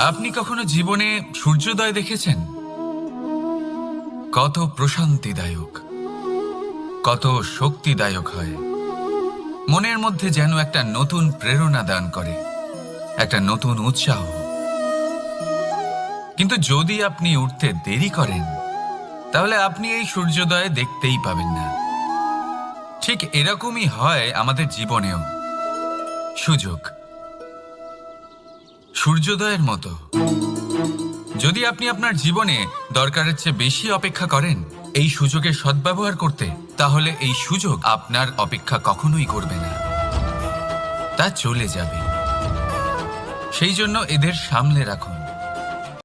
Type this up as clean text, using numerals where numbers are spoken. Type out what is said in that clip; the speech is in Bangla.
আপনি কখনো জীবনে সূর্যোদয় দেখেছেন? কত প্রশান্তিদায়ক, কত শক্তিদায়ক হয়। মনের মধ্যে যেন একটা নতুন প্রেরণা দান করে, একটা নতুন উৎসাহ। কিন্তু যদি আপনি উঠতে দেরি করেন, তাহলে আপনি এই সূর্যোদয় দেখতেই পাবেন না। ঠিক এরকমই হয় আমাদের জীবনেও। সুযোগ সূর্যোদয়ের মতো। যদি আপনি আপনার জীবনে দরকারের চেয়ে বেশি অপেক্ষা করেন এই সুযোগের সদ্ব্যবহার করতে, তাহলে এই সুযোগ আপনার অপেক্ষা কখনোই করবে না, তা চলে যাবে। সেই জন্য এদের সামলে রাখুন।